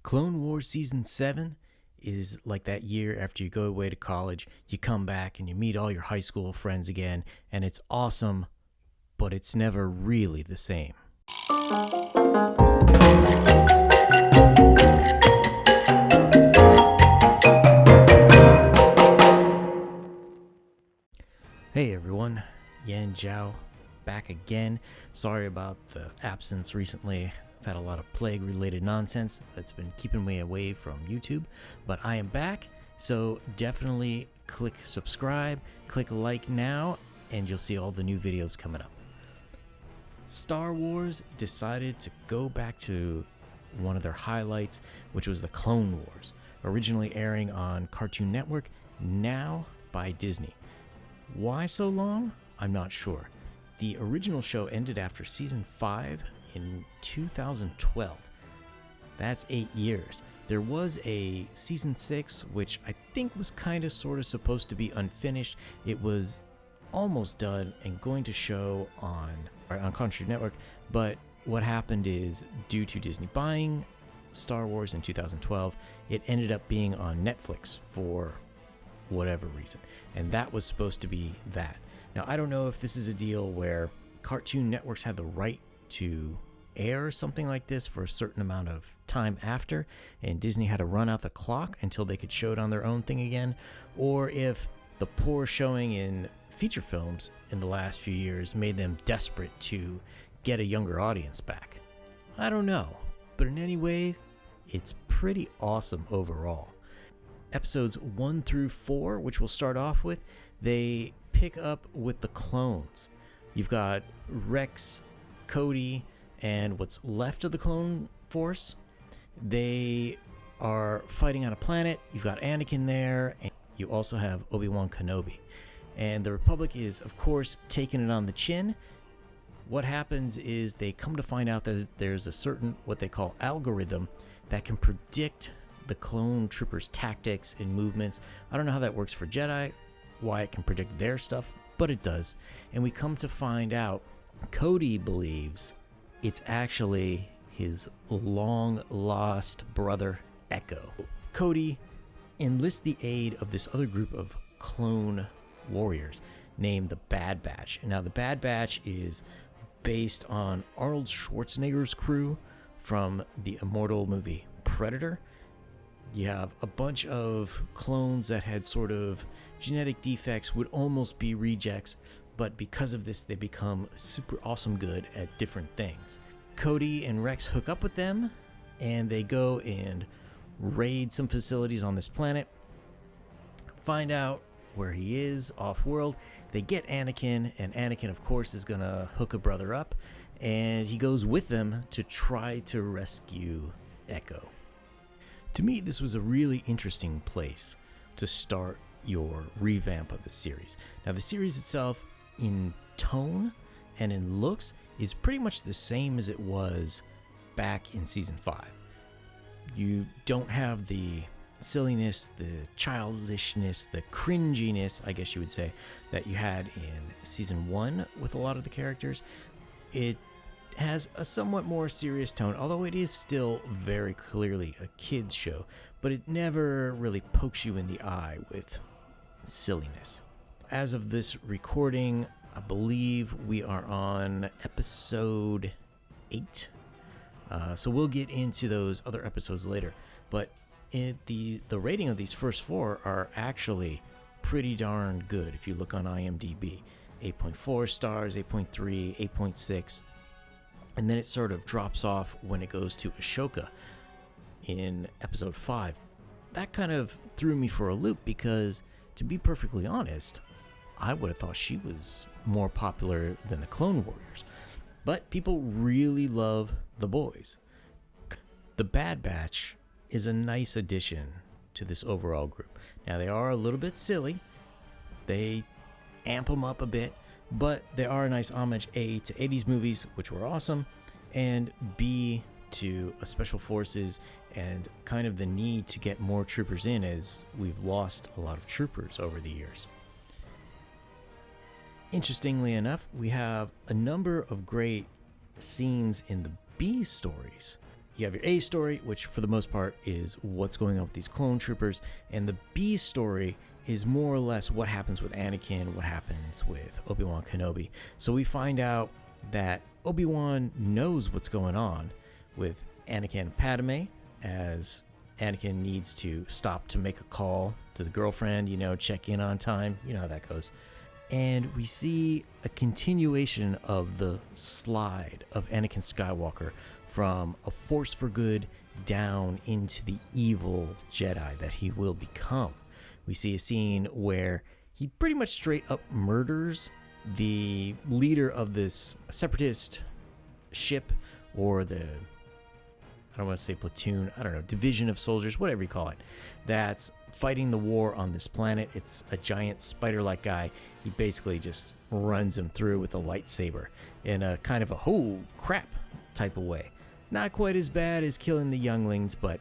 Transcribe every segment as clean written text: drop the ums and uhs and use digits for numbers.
Clone Wars Season 7 is like that year after you go away to college, you come back and you meet all your high school friends again, and it's awesome, but it's never really the same. Hey everyone, Yan Zhao back again. Sorry about the absence recently. I've had a lot of plague-related nonsense that's been keeping me away from YouTube, but I am back, so definitely click subscribe, click like now, and you'll see all the new videos coming up. Star Wars decided to go back to one of their highlights, which was the Clone Wars, originally airing on Cartoon Network, now by Disney. Why so long? I'm not sure. The original show ended after season 5 in 2012. That's 8 years. There was a season 6, which I think was kind of sort of supposed to be unfinished. It was almost done and going to show on Cartoon Network, but what happened is, due to Disney buying Star Wars in 2012, it ended up being on Netflix for whatever reason, and that was supposed to be that. Now, I don't know if this is a deal where Cartoon Networks had the right to air something like this for a certain amount of time after, and Disney had to run out the clock until they could show it on their own thing again, or if the poor showing in feature films in the last few years made them desperate to get a younger audience back. I don't know, but in any way, it's pretty awesome overall. Episodes 1 through 4, which we'll start off with, they pick up with the clones. You've got Rex, Cody, and what's left of the clone force. They are fighting on a planet. You've got Anakin there, and you also have Obiwan Kenobi. And the Republic is, of course, taking it on the chin. What happens is they come to find out that there's a certain, what they call, algorithm that can predict the clone troopers' tactics and movements. I don't know how that works for Jedi, why it can predict their stuff, but it does. And we come to find out Cody believes it's actually his long-lost brother, Echo. Cody enlists the aid of this other group of clone warriors named the Bad Batch. And now the Bad Batch is based on Arnold Schwarzenegger's crew from the immortal movie Predator. You have a bunch of clones that had sort of genetic defects, would almost be rejects, but because of this, they become super awesome good at different things. Cody and Rex hook up with them, and they go and raid some facilities on this planet, find out where he is off-world. They get Anakin, and Anakin, of course, is going to hook a brother up, and he goes with them to try to rescue Echo. To me, this was a really interesting place to start your revamp of the series. Now, the series itself, in tone and in looks, is pretty much the same as it was back in Season 5. You don't have the silliness, the childishness, the cringiness, I guess you would say, that you had in Season 1 with a lot of the characters. It has a somewhat more serious tone, although it is still very clearly a kid's show, but it never really pokes you in the eye with silliness. As of this recording, I believe we are on episode 8, so we'll get into those other episodes later, but the rating of these first 4 are actually pretty darn good if you look on IMDb. 8.4 stars, 8.3, 8.6, and then it sort of drops off when it goes to Ashoka in episode 5. That kind of threw me for a loop because, to be perfectly honest, I would have thought she was more popular than the Clone Warriors. But people really love the boys. The Bad Batch is a nice addition to this overall group. Now, they are a little bit silly. They amp them up a bit, but they are a nice homage, A, to 80s movies, which were awesome, and B, to Special Forces and kind of the need to get more troopers in, as we've lost a lot of troopers over the years. Interestingly enough, we have a number of great scenes in the B stories You have your A story, which for the most part is what's going on with these clone troopers, and the B story is more or less what happens with Anakin, what happens with Obi-Wan Kenobi. So we find out that Obi-Wan knows what's going on with Anakin and Padme, as Anakin needs to stop to make a call to the girlfriend, check in on time, how that goes. And we see a continuation of the slide of Anakin Skywalker from a force for good down into the evil Jedi that he will become. We see a scene where he pretty much straight up murders the leader of this separatist ship, or the, I don't want to say platoon, division of soldiers, whatever you call it, that's fighting the war on this planet. It's a giant spider-like guy. He basically just runs him through with a lightsaber in a kind of a oh crap type of way. Not quite as bad as killing the younglings, but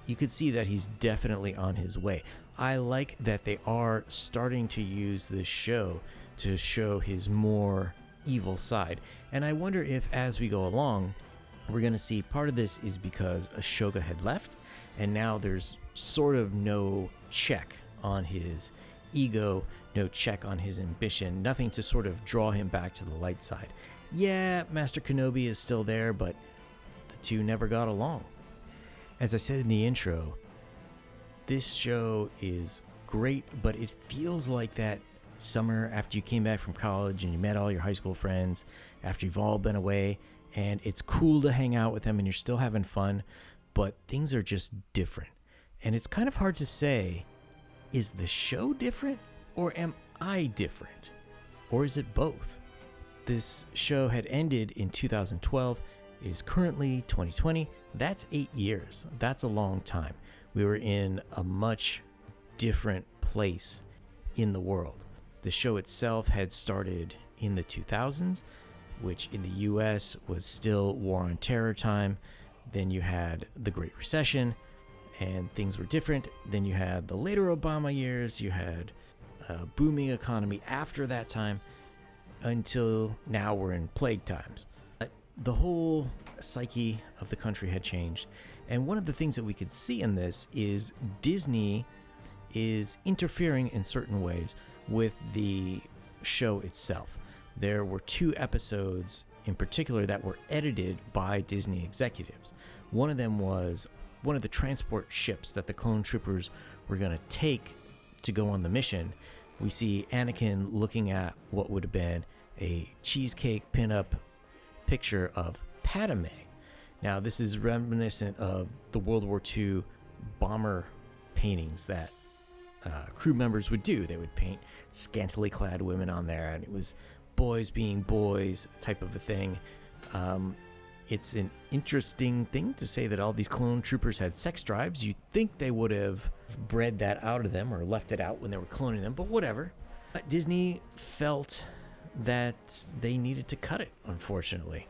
you could see that he's definitely on his way. I like that they are starting to use this show to show his more evil side. And I wonder if, as we go along, we're going to see part of this is because Ashoka had left, and now there's sort of no check on his ego, no check on his ambition, nothing to sort of draw him back to the light side. Yeah, Master Kenobi is still there, but the two never got along. As I said in the intro, this show is great, but it feels like that summer after you came back from college and you met all your high school friends, after you've all been away, and it's cool to hang out with them and you're still having fun, but things are just different. And it's kind of hard to say, is the show different or am I different? Or is it both? This show had ended in 2012. It is currently 2020. That's 8 years. That's a long time. We were in a much different place in the world. The show itself had started in the 2000s, which in the US was still war on terror time. Then you had the Great Recession, and things were different. Then you had the later Obama years. You had a booming economy after that time, until now we're in plague times. But the whole psyche of the country had changed. And one of the things that we could see in this is Disney is interfering in certain ways with the show itself. There were 2 episodes in particular that were edited by Disney executives. One of them was one of the transport ships that the clone troopers were going to take to go on the mission. We see Anakin looking at what would have been a cheesecake pinup picture of Padme. Now, this is reminiscent of the World War II bomber paintings that crew members would do. They would paint scantily clad women on there, and it was boys being boys type of a thing. It's an interesting thing to say that all these clone troopers had sex drives. You'd think they would have bred that out of them or left it out when they were cloning them, but whatever. Disney felt that they needed to cut it, unfortunately.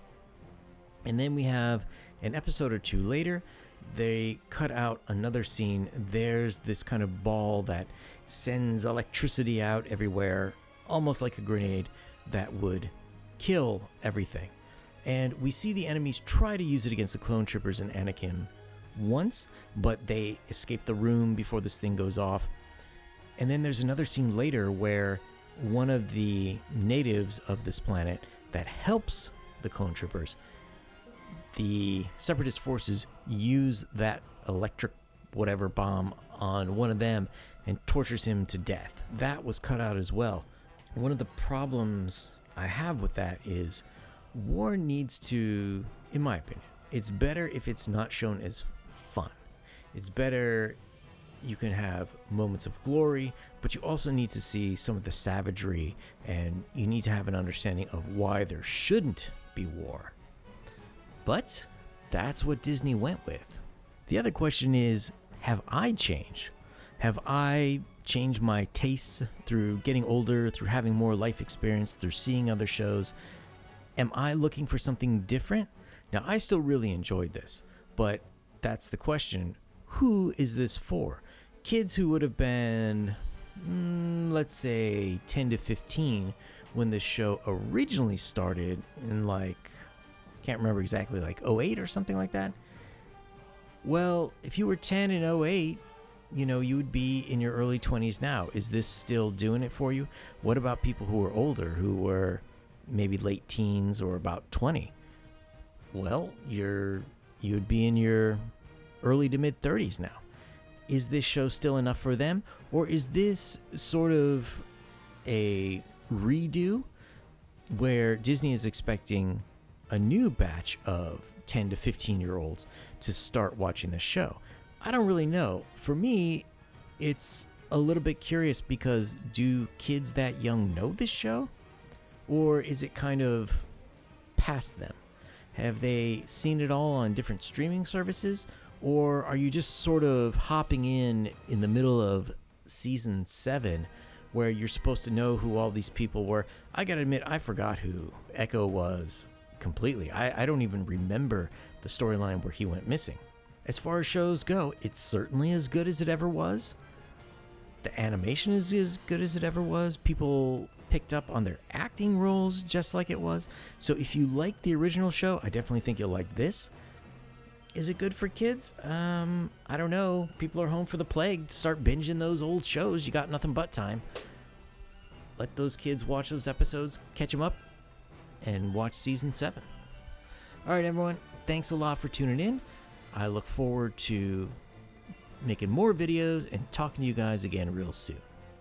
And then we have an episode or 2 later, they cut out another scene. There's this kind of ball that sends electricity out everywhere, almost like a grenade that would kill everything. And we see the enemies try to use it against the clone troopers and Anakin once, but they escape the room before this thing goes off. And then there's another scene later where one of the natives of this planet that helps the clone troopers, the separatist forces use that electric whatever bomb on one of them and tortures him to death. That was cut out as well. One of the problems I have with that is war needs to, in my opinion, it's better if it's not shown as fun. It's better, you can have moments of glory, but you also need to see some of the savagery, and you need to have an understanding of why there shouldn't be war. But that's what Disney went with. The other question is, have I changed? Have I changed my tastes through getting older, through having more life experience, through seeing other shows? Am I looking for something different? Now, I still really enjoyed this, but that's the question. Who is this for? Kids who would have been, let's say, 10 to 15 when this show originally started in can't remember exactly, 08 or something like that. Well, if you were 10 in '08, you would be in your early 20s now. Is this still doing it for you? What about people who are older, who were maybe late teens or about 20? Well, you'd be in your early to mid 30s now. Is this show still enough for them? Or is this sort of a redo where Disney is expecting a new batch of 10 to 15-year-olds to start watching the show? I don't really know. For me, it's a little bit curious because do kids that young know this show? Or is it kind of past them? Have they seen it all on different streaming services? Or are you just sort of hopping in the middle of season 7 where you're supposed to know who all these people were? I gotta admit, I forgot who Echo was completely. I don't even remember the storyline where he went missing. As far as shows go, it's certainly as good as it ever was. The animation is as good as it ever was. People picked up on their acting roles just like it was. So if you like the original show, I definitely think you'll like this. Is it good for kids? I don't know. People are home for the plague. Start binging those old shows. You got nothing but time. Let those kids watch those episodes, catch them up, and watch season 7. All right, everyone. Thanks a lot for tuning in. I look forward to making more videos and talking to you guys again real soon.